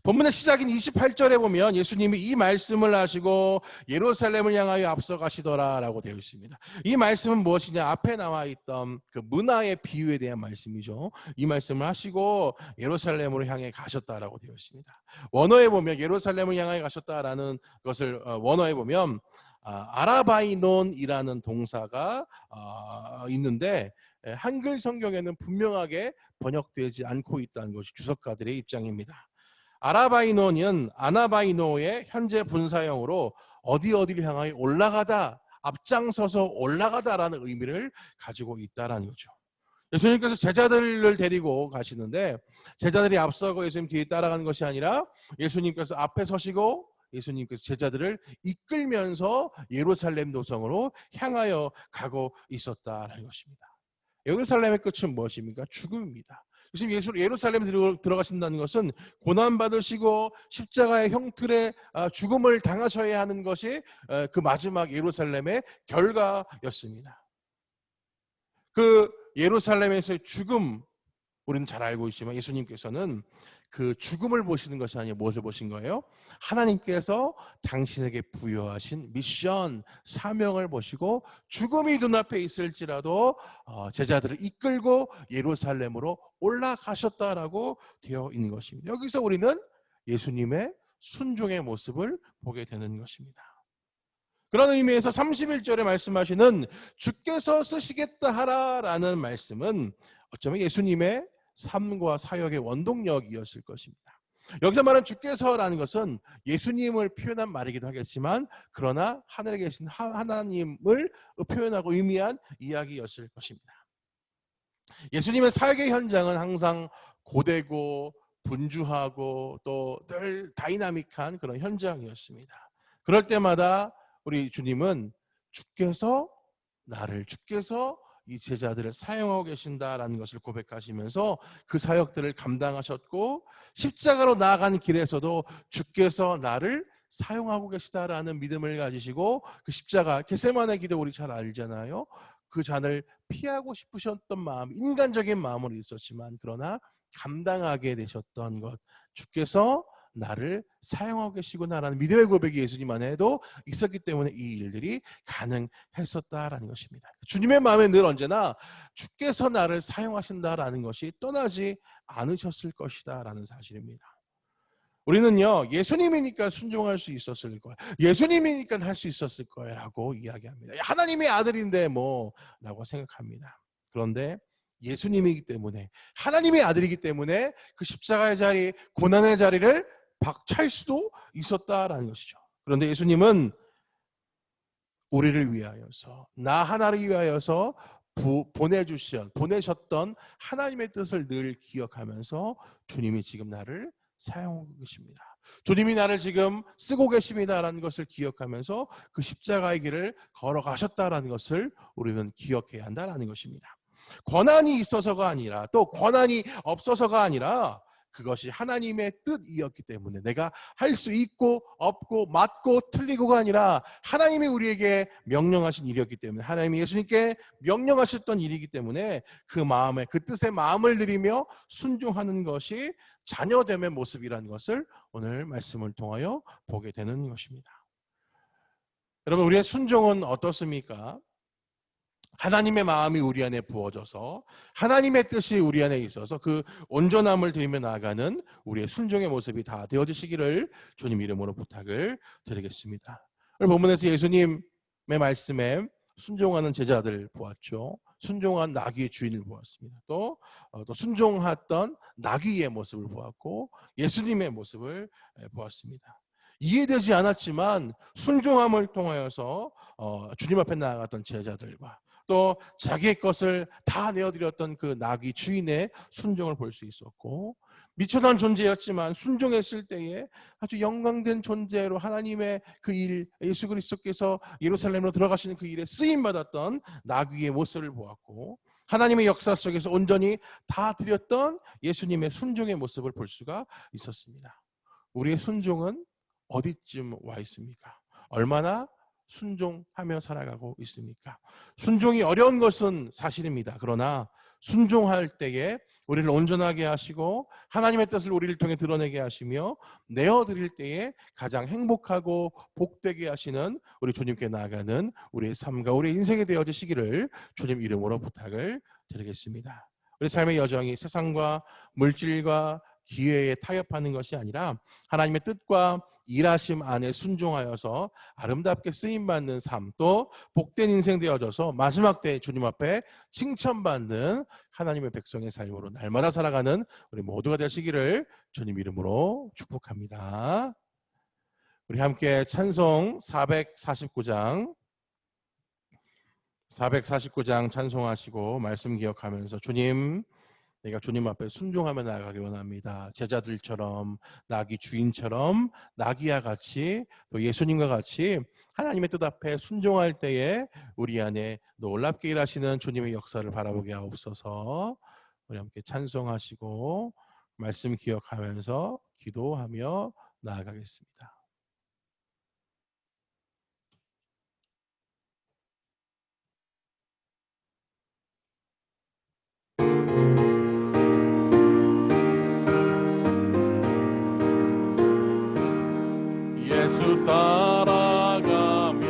본문의 시작인 28절에 보면 예수님이 이 말씀을 하시고 예루살렘을 향하여 앞서가시더라 라고 되어 있습니다. 이 말씀은 무엇이냐? 앞에 나와 있던 그 문화의 비유에 대한 말씀이죠. 이 말씀을 하시고 예루살렘으로 향해 가셨다라고 되어 있습니다. 원어에 보면 예루살렘을 향하여 가셨다라는 것을 원어에 보면 아라바이논이라는 동사가 있는데 한글 성경에는 분명하게 번역되지 않고 있다는 것이 주석가들의 입장입니다. 아라바이노는 아나바이노의 현재 분사형으로 어디를 향하여 올라가다, 앞장서서 올라가다라는 의미를 가지고 있다라는 거죠. 예수님께서 제자들을 데리고 가시는데 제자들이 앞서고 예수님 뒤에 따라가는 것이 아니라 예수님께서 앞에 서시고 예수님께서 제자들을 이끌면서 예루살렘 도성으로 향하여 가고 있었다라는 것입니다. 예루살렘의 끝은 무엇입니까? 죽음입니다. 예수님 예루살렘에 들어가신다는 것은 고난받으시고 십자가의 형틀에 죽음을 당하셔야 하는 것이 그 마지막 예루살렘의 결과였습니다. 그 예루살렘에서의 죽음, 우리는 잘 알고 있지만 예수님께서는 그 죽음을 보시는 것이 아니라 무엇을 보신 거예요? 하나님께서 당신에게 부여하신 미션, 사명을 보시고 죽음이 눈앞에 있을지라도 제자들을 이끌고 예루살렘으로 올라가셨다라고 되어 있는 것입니다. 여기서 우리는 예수님의 순종의 모습을 보게 되는 것입니다. 그런 의미에서 31절에 말씀하시는 주께서 쓰시겠다 하라라는 말씀은 어쩌면 예수님의 삶과 사역의 원동력이었을 것입니다. 여기서 말하는 주께서라는 것은 예수님을 표현한 말이기도 하겠지만 그러나 하늘에 계신 하나님을 표현하고 의미한 이야기였을 것입니다. 예수님의 사역의 현장은 항상 고되고 분주하고 또 늘 다이나믹한 그런 현장이었습니다. 그럴 때마다 우리 주님은 주께서 이 제자들을 사용하고 계신다라는 것을 고백하시면서 그 사역들을 감당하셨고 십자가로 나아가는 길에서도 주께서 나를 사용하고 계시다라는 믿음을 가지시고 그 십자가 겟세마네 기도 우리 잘 알잖아요. 그 잔을 피하고 싶으셨던 마음, 인간적인 마음으로 있었지만 그러나 감당하게 되셨던 것, 주께서 나를 사용하고 계시구나라는 믿음의 고백이 예수님 안에도 있었기 때문에 이 일들이 가능했었다라는 것입니다. 주님의 마음에 늘 언제나 주께서 나를 사용하신다라는 것이 떠나지 않으셨을 것이다라는 사실입니다. 우리는요, 예수님이니까 순종할 수 있었을 거예요. 예수님이니까 할 수 있었을 거예요 라고 이야기합니다. 하나님의 아들인데 뭐 라고 생각합니다. 그런데 예수님이기 때문에, 하나님의 아들이기 때문에 그 십자가의 자리, 고난의 자리를 박차할 수도 있었다라는 것이죠. 그런데 예수님은 우리를 위하여서, 나 하나를 위하여서 보내셨던 하나님의 뜻을 늘 기억하면서 주님이 지금 나를 사용하고 계십니다. 주님이 나를 지금 쓰고 계십니다라는 것을 기억하면서 그 십자가의 길을 걸어가셨다라는 것을 우리는 기억해야 한다라는 것입니다. 권한이 있어서가 아니라, 또 권한이 없어서가 아니라 그것이 하나님의 뜻이었기 때문에, 내가 할 수 있고 없고 맞고 틀리고가 아니라 하나님이 우리에게 명령하신 일이었기 때문에, 하나님이 예수님께 명령하셨던 일이기 때문에 그 마음에, 그 뜻의 마음을 들이며 순종하는 것이 자녀됨의 모습이라는 것을 오늘 말씀을 통하여 보게 되는 것입니다. 여러분, 우리의 순종은 어떻습니까? 하나님의 마음이 우리 안에 부어져서 하나님의 뜻이 우리 안에 있어서 그 온전함을 드리며 나아가는 우리의 순종의 모습이 다 되어지시기를 주님 이름으로 부탁을 드리겠습니다. 오늘 본문에서 예수님의 말씀에 순종하는 제자들 보았죠. 순종한 나귀의 주인을 보았습니다. 또 순종했던 나귀의 모습을 보았고 예수님의 모습을 보았습니다. 이해되지 않았지만 순종함을 통하여서 주님 앞에 나아갔던 제자들과 또 자기의 것을 다 내어드렸던 그 나귀 주인의 순종을 볼 수 있었고, 미천한 존재였지만 순종했을 때에 아주 영광된 존재로 하나님의 그 일, 예수 그리스도께서 예루살렘으로 들어가시는 그 일에 쓰임받았던 나귀의 모습을 보았고, 하나님의 역사 속에서 온전히 다 드렸던 예수님의 순종의 모습을 볼 수가 있었습니다. 우리의 순종은 어디쯤 와 있습니까? 얼마나 순종하며 살아가고 있습니까? 순종이 어려운 것은 사실입니다. 그러나 순종할 때에 우리를 온전하게 하시고 하나님의 뜻을 우리를 통해 드러내게 하시며 내어드릴 때에 가장 행복하고 복되게 하시는 우리 주님께 나아가는 우리의 삶과 우리의 인생이 되어지시기를 주님 이름으로 부탁을 드리겠습니다. 우리 삶의 여정이 세상과 물질과 기회에 타협하는 것이 아니라 하나님의 뜻과 일하심 안에 순종하여서 아름답게 쓰임받는 삶, 또 복된 인생 되어져서 마지막 때 주님 앞에 칭찬받는 하나님의 백성의 삶으로 날마다 살아가는 우리 모두가 되시기를 주님 이름으로 축복합니다. 우리 함께 찬송 449장 찬송하시고 말씀 기억하면서 주님, 내가 주님 앞에 순종하며 나아가기 원합니다. 제자들처럼, 나귀 주인처럼, 나귀와 같이, 또 예수님과 같이 하나님의 뜻 앞에 순종할 때에 우리 안에 놀랍게 일하시는 주님의 역사를 바라보게 하옵소서. 우리 함께 찬송하시고 말씀 기억하면서 기도하며 나아가겠습니다. 예수 따라가며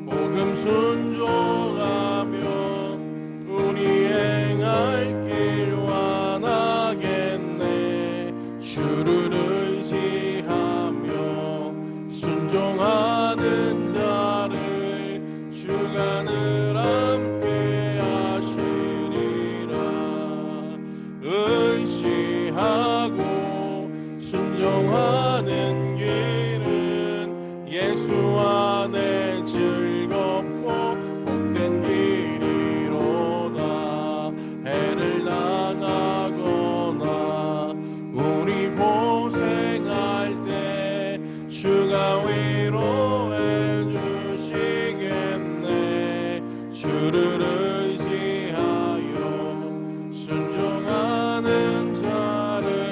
복음 순종하며 우리 행할 길 완하겠네. 주를 의지하며 순종하는 자를 주가 늘 함께 하시리라. 의지하고 순종하는 예수 안에 즐겁고 복된 길이로다. 해를 당하거나 우리 고생할 때 주가 위로해 주시겠네. 주를 의지하여 순종하는 자를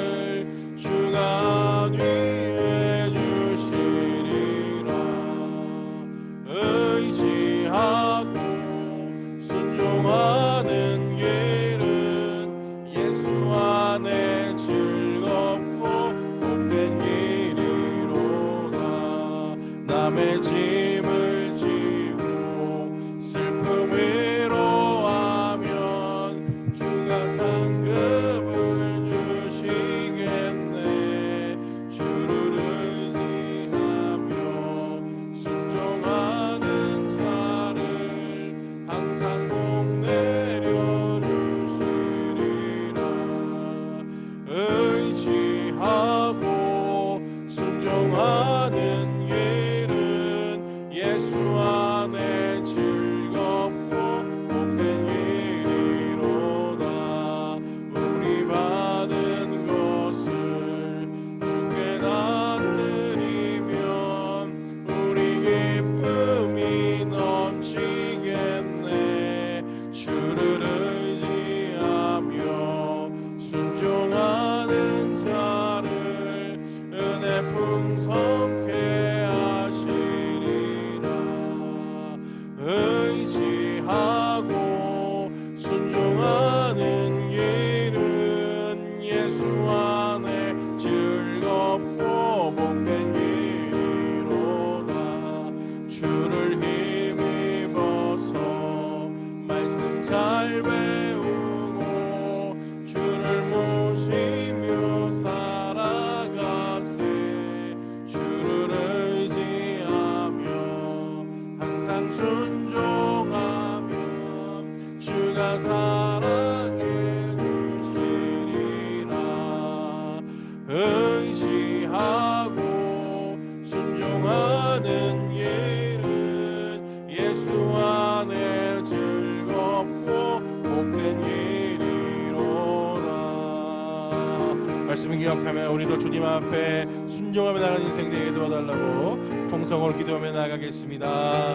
말씀을 기억하며 우리도 주님 앞에 순종하며 나가는 인생 되게 도와달라고 통성으로 기도하며 나가겠습니다.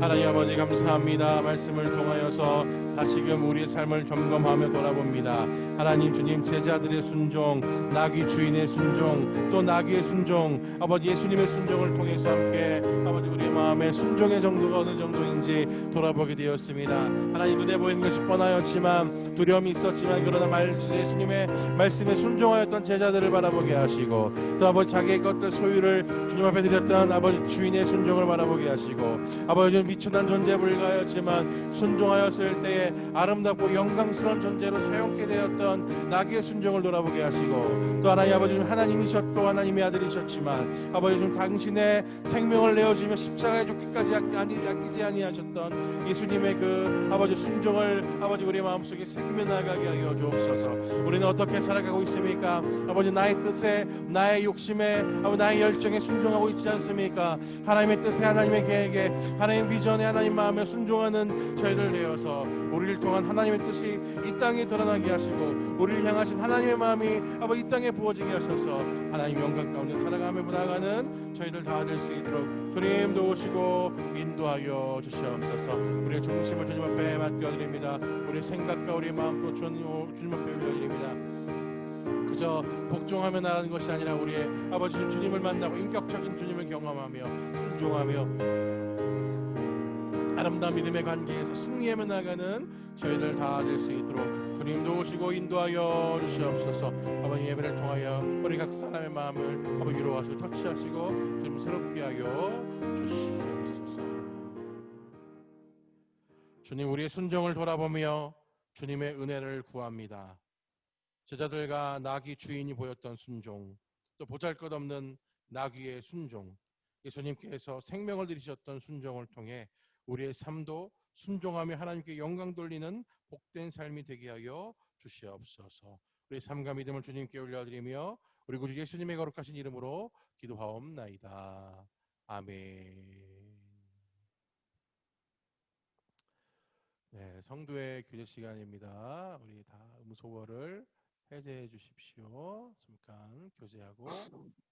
하나님 아버지 감사합니다. 말씀을 통하여서 다시금 우리의 삶을 점검하며 돌아봅니다. 하나님 주님 제자들의 순종, 나귀 주인의 순종, 또 나귀의 순종, 아버지 예수님의 순종을 통해서 함께 아버지 우리의 마음의 순종의 정도가 어느 정도인지 돌아보게 되었습니다. 하나님 눈에 보이는 것이 뻔하였지만 두려움이 있었지만 그러나 예수님의 말씀에 순종하였던 제자들을 바라보게 하시고 또 아버지 자기의 것들 소유를 주님 앞에 드렸던 아버지 주인의 순종을 바라보게 하시고 아버지 좀 미천한 존재에 불과하였지만 순종하였을 때에 아름답고 영광스러운 존재로 사용하게 되었던 나귀의 순종을 돌아보게 하시고 또 하나님 아버지 좀 하나님이셨고 하나님의 아들이셨지만 아버지 좀 당신의 생명을 내어주며 십자가에 죽기까지 아끼지 아니하셨던 예수님의 그 아버지 순종을 아버지 우리 마음속에 새기며 나가게 하여 주옵소서. 우리는 어떻게 살아가고 있습니까? 아버지 나의 뜻에 나의 욕심에 아버지 나의 열정에 순종하고 있지 않습니까? 하나님의 뜻에 하나님의 계획에 하나님의 비전에 하나님 마음에 순종하는 저희들 되어서 우리를 통한 하나님의 뜻이 이 땅에 드러나게 하시고 우리를 향하신 하나님의 마음이 아버지 이 땅에 부어지게 하셔서 하나님 영광 가운데 살아가며 나가는 저희들 다 될 수 있도록 주님 도우시고 인도하여 주시옵소서. 우리의 중심을 주님 앞에 맡겨드립니다. 우리의 생각과 우리의 마음도 주님 앞에 올려드립니다. 그저 복종하며 나가는 것이 아니라 우리의 아버지 주님을 만나고 인격적인 주님을 경험하며 순종하며 아름다운 믿음의 관계에서 승리하며 나가는 저희들 다 될 수 있도록 주님 도우시고 인도하여 주시옵소서. 아버지 예배를 통하여 우리 각 사람의 마음을 아버지 위로하시고 터치하시고 좀 새롭게 하여 주시옵소서. 주님 우리의 순종을 돌아보며 주님의 은혜를 구합니다. 제자들과 나귀 주인이 보였던 순종, 또 보잘것없는 나귀의 순종, 예수님께서 생명을 들이셨던 순종을 통해 우리의 삶도 순종하며 하나님께 영광 돌리는 복된 삶이 되게 하여 주시옵소서. 우리의 삶과 믿음을 주님께 올려드리며 우리 구주 예수님의 거룩하신 이름으로 기도하옵나이다. 아멘. 네, 성도의 교제 시간입니다. 우리 다 음소거를 해제해 주십시오. 잠깐 교제하고 찬송하겠습니다.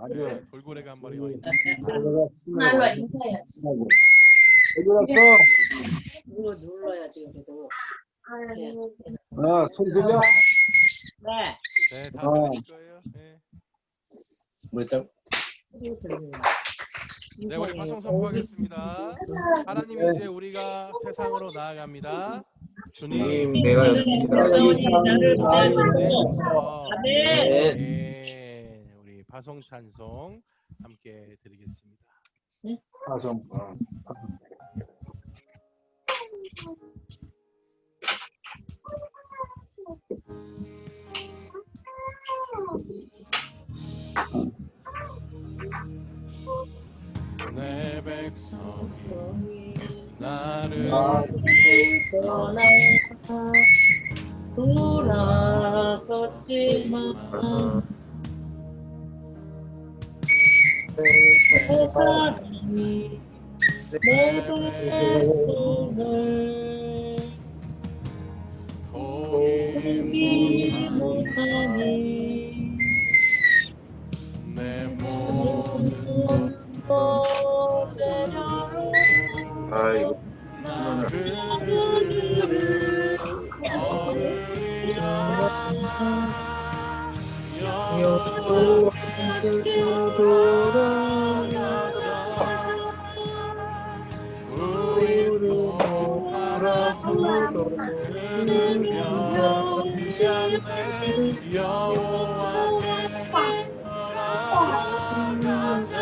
아주 돌고래가 한 마리 와 있네. 말로 인사해야지. 어디 갔어? 눌러야지 그래도. 소리 들려? 네. 네, 다 들릴 거예요. 네. 뭐였다고? 네, 우리 파송 선포하겠습니다. 하나님 이제 우리가 세상으로 나아갑니다. 주님, 내가 여기다. 아멘. 네, 우리 파송 찬송 함께 드리겠습니다. 파송. 내 백성이 나를 돌아섰지만 세상이 내 백성을 포기 못하니 내 모든 아이고. 나를 얻으리라 돌아가자 우리 돌아서 쉬지 않네 여호와께 돌아가자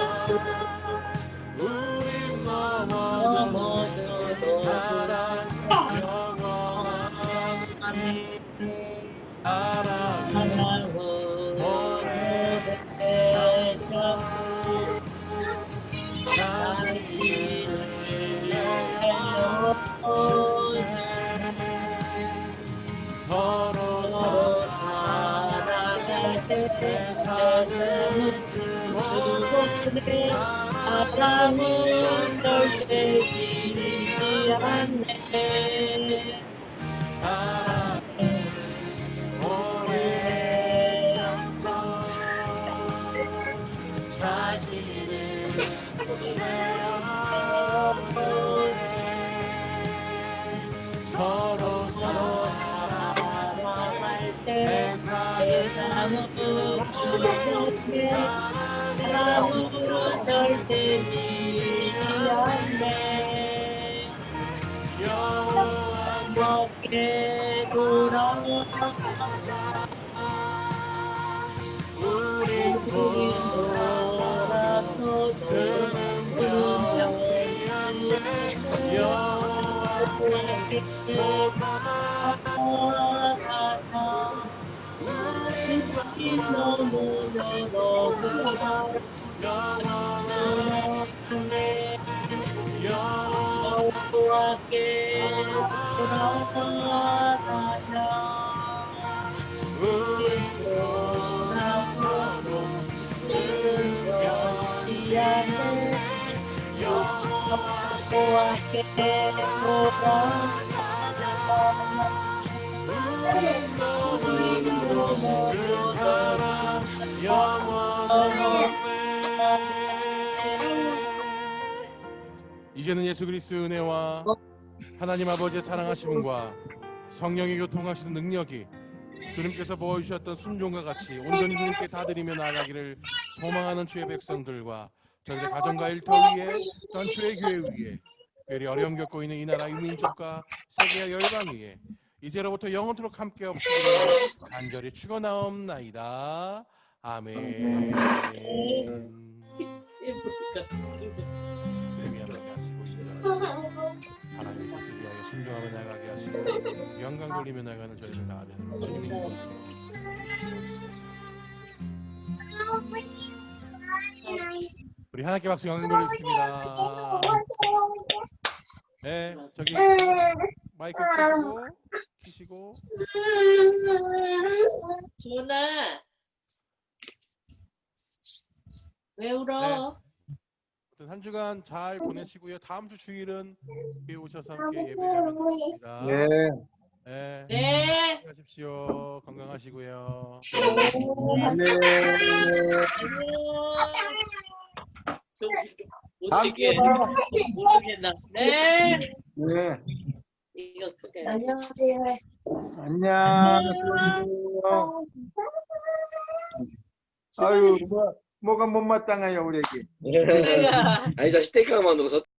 우리 넘어져도 사랑 영원한 사랑은 오래 서로 세상은 주고내 사랑은 절대 지지 않네. 사랑은 오래 참고 자신을 내어주네. 서로 사랑할 때 세상은 주고내 사랑은 절대 지지 않네. 함께 돌아가 우린 돌아서 그는 병치였네. 여호와께 돌아가자. 우리 너무너무 사랑하네. 여호와께 돌아가자. 우린 돌아서도 변치 않네. 여호와께 그 사랑 영원하네. 이제는 예수 그리스도의 은혜와 하나님 아버지의 사랑하심과 성령의 교통하시는 능력이 주님께서 보여주셨던 순종과 같이 온전히 주님께 다 드리며 나아가기를 소망하는 주의 백성들과 저희의 가정과 일터 위에 또한 주의 교회 위에 특별히 어려움 겪고 있는 이 나라 이민족과 세계와 열방 위에 이제로부터 영원토록 함께 없으기를 간절히 축원하옵나이다. 아멘. 주님이 함께 하시고 하나님의 뜻을 위하여 순종하며 나가게 하시고 영광 돌리며 나가는 저희를 다 되는 주님의 이름으로 우리 하나님께 박수 영광 돌리겠습니다. 네, 저기 마이크 끄시고 준아, 왜 울어? 한 주간 잘 보내시고요. 다음 주 주일은 교회 오셔서 함께 예배드리겠습니다. 네. 네. 네. 하십시오. 건강하시고요. 네. 어떻게 모르겠나? 네. 네. 이거 크게. 안녕하세요. 안녕. 아유, 뭐가 못마땅해요, 우리 애기. 내가 아니, 자, 스테이크 하나 만들어서